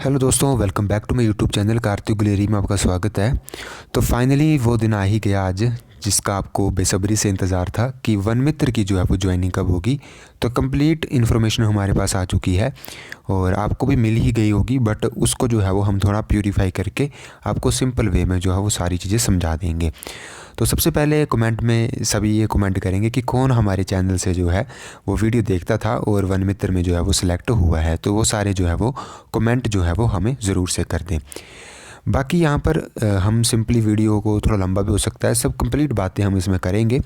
Hello दोस्तों, welcome back to my YouTube channel Kartik Guleri में आपका स्वागत है। तो फाइनली वो दिन आ ही गया आज, जिसका आपको बेसब्री से इंतज़ार था कि वन मित्र की जो है वो ज्वाइनिंग कब होगी। तो कंप्लीट इन्फॉर्मेशन हमारे पास आ चुकी है और आपको भी मिल ही गई होगी, बट उसको जो है वो हम थोड़ा प्यूरीफाई करके आपको सिंपल वे में जो है वो सारी चीज़ें समझा देंगे। तो सबसे पहले कमेंट में सभी ये कमेंट करेंगे कि कौन हमारे चैनल से जो है वो वीडियो देखता था और वन मित्र में जो है वो सिलेक्ट हुआ है। तो वो सारे जो है वो कमेंट जो है वो हमें ज़रूर से कर दें। बाकी यहाँ पर हम सिंपली वीडियो को थोड़ा लंबा भी हो सकता है, सब कंप्लीट बातें हम इसमें करेंगे।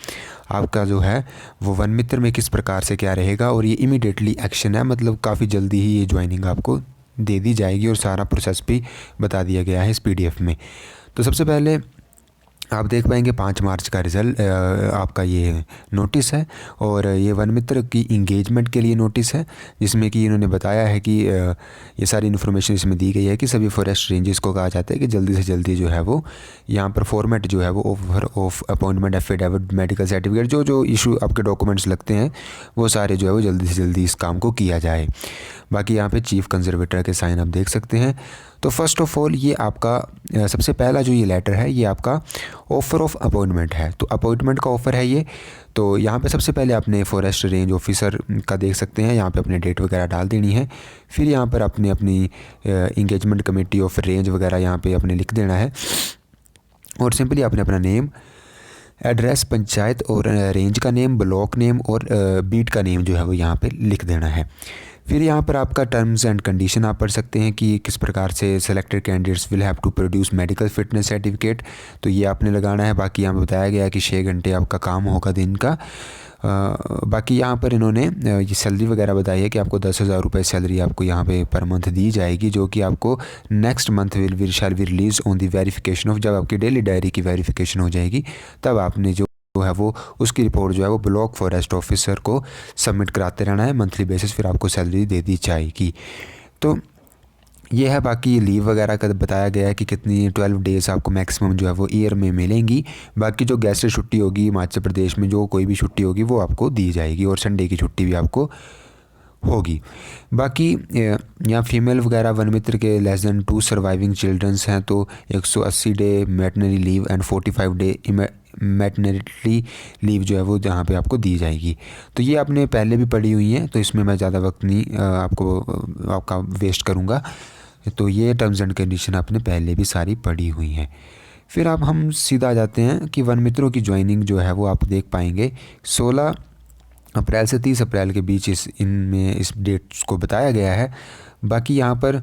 आपका जो है वो वन मित्र में किस प्रकार से क्या रहेगा, और ये इमीडिएटली एक्शन है, मतलब काफ़ी जल्दी ही ये ज्वाइनिंग आपको दे दी जाएगी और सारा प्रोसेस भी बता दिया गया है इस PDF में। तो सबसे पहले आप देख पाएंगे 5 मार्च का रिज़ल्ट आपका ये नोटिस है, और ये वन मित्र की इंगेजमेंट के लिए नोटिस है, जिसमें कि इन्होंने बताया है कि ये सारी इन्फॉर्मेशन इसमें दी गई है कि सभी फॉरेस्ट रेंजेस को कहा जाता है कि जल्दी से जल्दी जो है वो यहाँ पर फॉर्मेट जो है वो offer of appointment, affidavit, medical certificate, जो इशू आपके डॉक्यूमेंट्स लगते हैं वो सारे जो है वो जल्दी से जल्दी इस काम को किया जाए। बाकी यहाँ पे चीफ़ कंजर्वेटर के साइन आप देख सकते हैं। तो फर्स्ट ऑफ ऑल ये आपका सबसे पहला जो ये लेटर है ये आपका ऑफ़र ऑफ अपॉइंटमेंट है। तो अपॉइंटमेंट का ऑफ़र है ये। तो यहाँ पे सबसे पहले आपने फॉरेस्ट रेंज ऑफिसर का देख सकते हैं, यहाँ पे अपने डेट वगैरह डाल देनी है। फिर यहाँ पर आपने अपनी इंगेजमेंट कमेटी ऑफ रेंज वगैरह यहाँ पे अपने लिख देना है, और सिंपली आपने अपना नेम, एड्रेस, पंचायत और रेंज का नेम, ब्लॉक नेम और बीट का नेम जो है वो यहाँ पे लिख देना है। फिर यहाँ पर आपका टर्म्स एंड कंडीशन आप पढ़ सकते हैं कि किस प्रकार से selected candidates will have to produce medical fitness certificate, तो ये आपने लगाना है। बाकी यहाँ पर बताया गया है कि 6 घंटे आपका काम होगा दिन का। बाकी यहाँ पर इन्होंने ये सैलरी वगैरह बताई है कि आपको 10,000 रुपये सैलरी आपको यहाँ पे पर मंथ दी जाएगी, जो कि आपको next month shall be release on the verification of, जब आपकी डेली डायरी की वेरिफिकेशन हो जाएगी तब आपने जो है वो उसकी रिपोर्ट जो है वो ब्लॉक फॉरेस्ट ऑफिसर को सबमिट कराते रहना है मंथली बेसिस, फिर आपको सैलरी दे दी जाएगी। तो ये है। बाकी लीव वगैरह का बताया गया है कि कितनी 12 डेज़ आपको मैक्सिमम जो है वो ईयर में मिलेंगी। बाकी जो गैस्ट्रिक छुट्टी होगी हिमाचल प्रदेश में, जो कोई भी छुट्टी होगी वो आपको दी जाएगी, और संडे की छुट्टी भी आपको होगी। बाकी यहाँ फीमेल वगैरह वन मित्र के लेस दैन 2 सर्वाइविंग चिल्ड्रंस हैं तो 180 day maternity leave and 45 day maternity leave जो है वो जहाँ पे आपको दी जाएगी। तो ये आपने पहले भी पढ़ी हुई हैं, तो इसमें मैं ज़्यादा वक्त नहीं आपका वेस्ट करूँगा। तो ये टर्म्स एंड कंडीशन आपने पहले भी सारी पढ़ी हुई हैं। फिर आप हम सीधा आ जाते हैं कि वन मित्रों की ज्वाइनिंग जो है वो आप देख पाएंगे 16 अप्रैल से 30 अप्रैल के बीच इस डेट्स को बताया गया है। बाकी यहाँ पर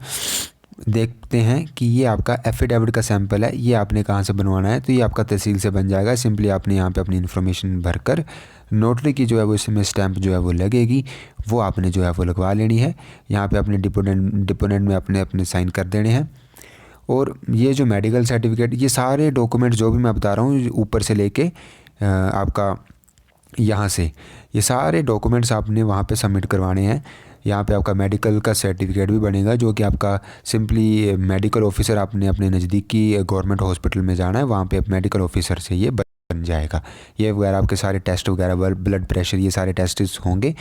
देखते हैं कि ये आपका एफिडेविट का सैंपल है, ये आपने कहाँ से बनवाना है। तो ये आपका तहसील से बन जाएगा। सिंपली आपने यहाँ पे अपनी इन्फॉर्मेशन भरकर नोटरी की जो है वो इसमें स्टैंप जो है वो लगेगी, वो आपने जो है वो लगवा लेनी है। यहाँ पे अपने डिपोनेंट में अपने साइन कर देने हैं। और ये जो मेडिकल सर्टिफिकेट, ये सारे डॉक्यूमेंट जो भी मैं बता रहा हूँ ऊपर से लेके आपका यहाँ से, ये सारे डॉक्यूमेंट्स आपने वहाँ पे सबमिट करवाने हैं। यहाँ पे आपका मेडिकल का सर्टिफिकेट भी बनेगा, जो कि आपका सिंपली मेडिकल ऑफिसर, आपने अपने नज़दीकी गवर्नमेंट हॉस्पिटल में जाना है, वहाँ पे मेडिकल ऑफिसर से ये बन जाएगा। ये वगैरह आपके सारे टेस्ट वगैरह, ब्लड प्रेशर, ये सारे टेस्ट होंगे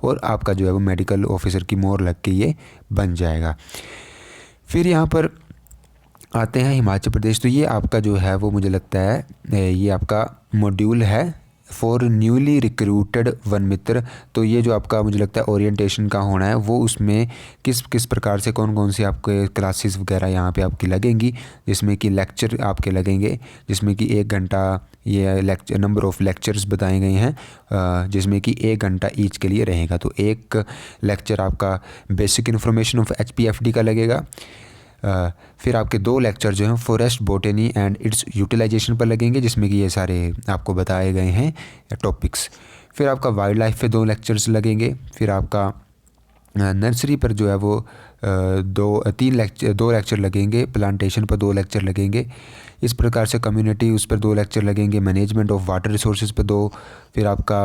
और आपका जो है वो मेडिकल ऑफिसर की मोहर लग के ये बन जाएगा। फिर यहाँ पर आते हैं हिमाचल प्रदेश। तो ये आपका जो है वो मुझे लगता है ये आपका मॉड्यूल है फॉर न्यूली रिक्रूटेड वन मित्र। तो ये जो आपका मुझे लगता है ओरिएंटेशन का होना है, वो उसमें किस किस प्रकार से कौन कौन सी आपके क्लासेस वगैरह यहाँ पे आपकी लगेंगी, जिसमें कि लेक्चर आपके लगेंगे, जिसमें कि 1 घंटा ये लेक्चर, नंबर ऑफ़ लेक्चर्स बताए गए हैं, जिसमें कि 1 घंटा ईच के लिए रहेगा। तो एक लेक्चर आपका बेसिक इन्फॉर्मेशन ऑफ HPFD का लगेगा। फिर आपके 2 लेक्चर जो हैं forest botany and its utilisation पर लगेंगे, जिसमें कि ये सारे आपको बताए गए हैं टॉपिक्स। फिर आपका वाइल्ड लाइफ पे 2 लेक्चर्स लगेंगे। फिर आपका नर्सरी पर जो है वो 2 लेक्चर लगेंगे। प्लांटेशन पर 2 लेक्चर लगेंगे। इस प्रकार से कम्युनिटी, उस पर 2 लेक्चर लगेंगे। मैनेजमेंट ऑफ वाटर रिसोर्सेज पर 2। फिर आपका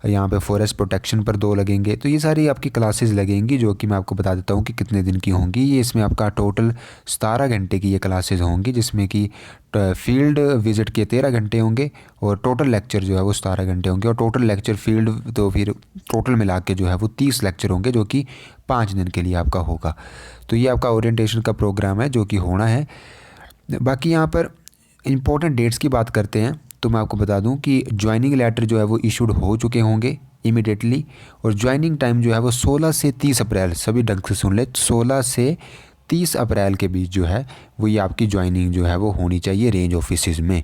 यहाँ पे फॉरेस्ट प्रोटेक्शन पर 2 लगेंगे। तो ये सारी आपकी क्लासेस लगेंगी जो कि मैं आपको बता देता हूँ कि कितने दिन की होंगी। ये इसमें आपका टोटल 17 घंटे की ये क्लासेस होंगी, जिसमें कि फील्ड विज़िट के 13 घंटे होंगे और टोटल लेक्चर जो है वो 17 घंटे होंगे। और टोटल लेक्चर फील्ड तो फिर टोटल मिला के जो है वो 30 लेक्चर होंगे, जो कि 5 दिन के लिए आपका होगा। तो ये आपका ओरिएंटेशन का प्रोग्राम है जो कि होना है। बाकी यहाँ पर इम्पोर्टेंट डेट्स की बात करते हैं तो मैं आपको बता दूं कि ज्वाइनिंग लेटर जो है वो इशूड हो चुके होंगे इमीडिएटली, और ज्वाइनिंग टाइम जो है वो 16 से 30 अप्रैल, सभी ढंग से सुन ले, 16 से 30 अप्रैल के बीच जो है वो ये आपकी ज्वाइनिंग जो है वो होनी चाहिए रेंज ऑफिसेज़ में।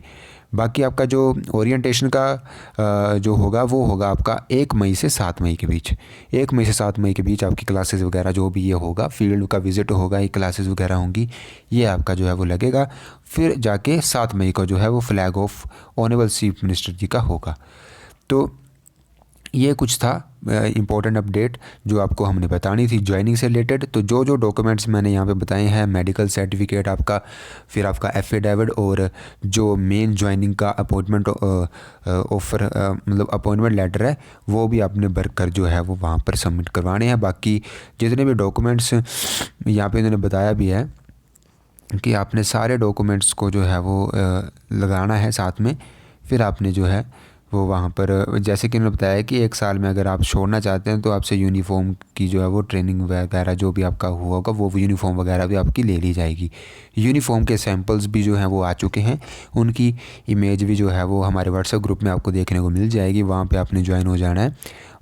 बाकी आपका जो ओरिएंटेशन का जो होगा वो होगा आपका 1 मई से 7 मई के बीच। 1 मई से 7 मई के बीच आपकी क्लासेस वगैरह जो भी ये होगा, फील्ड का विज़िट होगा, ये क्लासेस वगैरह होंगी, ये आपका जो है वो लगेगा। फिर जाके 7 मई को जो है वो flag off honourable chief minister ji का होगा। तो ये कुछ था इम्पोर्टेंट अपडेट जो आपको हमने बतानी थी ज्वाइनिंग से रिलेटेड। तो जो जो डॉक्यूमेंट्स मैंने यहाँ पे बताए हैं, मेडिकल सर्टिफिकेट आपका, फिर आपका एफिडेविट, और जो मेन ज्वाइनिंग का अपॉइंटमेंट ऑफर मतलब अपॉइंटमेंट लेटर है, वो भी आपने भर कर जो है वो वहाँ पर सबमिट करवाने हैं। बाकी जितने भी डॉक्यूमेंट्स यहाँ पे इन्होंने बताया भी है कि आपने सारे डॉक्यूमेंट्स को जो है वो लगाना है साथ में। फिर आपने जो है वो वहाँ पर, जैसे कि उन्होंने बताया कि 1 साल में अगर आप छोड़ना चाहते हैं तो आपसे यूनिफॉर्म की जो है वो ट्रेनिंग वगैरह जो भी आपका हुआ होगा वो यूनिफॉर्म वगैरह भी आपकी ले ली जाएगी। यूनिफॉर्म के सैंपल्स भी जो हैं वो आ चुके हैं, उनकी इमेज भी जो है वो हमारे व्हाट्सएप ग्रुप में आपको देखने को मिल जाएगी। वहाँ पर आपने ज्वाइन हो जाना है,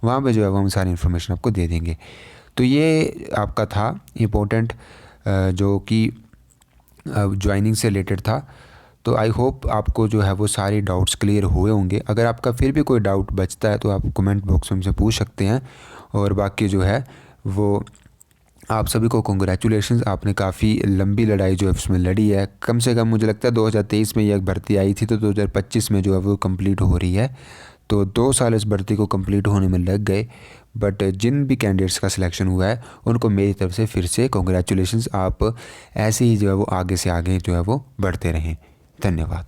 वहाँ पर जो है वो हम सारी इन्फॉर्मेशन आपको दे देंगे। तो ये आपका था इम्पोर्टेंट जो कि ज्वाइनिंग से रिलेटेड था। तो आई होप आपको जो है वो सारे डाउट्स क्लियर हुए होंगे। अगर आपका फिर भी कोई डाउट बचता है तो आप कमेंट बॉक्स में हमसे पूछ सकते हैं। और बाकी जो है वो आप सभी को कांग्रेचुलेशंस, आपने काफ़ी लंबी लड़ाई जो है उसमें लड़ी है। कम से कम मुझे लगता है 2023 में ये भर्ती आई थी, तो 2025 में जो है वो कंप्लीट हो रही है। तो 2 साल इस भर्ती को कंप्लीट होने में लग गए। बट जिन भी कैंडिडेट्स का सिलेक्शन हुआ है उनको मेरी तरफ से फिर से कांग्रेचुलेशंस। आप ऐसे ही जो है वो आगे से आगे जो है वो बढ़ते रहें। धन्यवाद।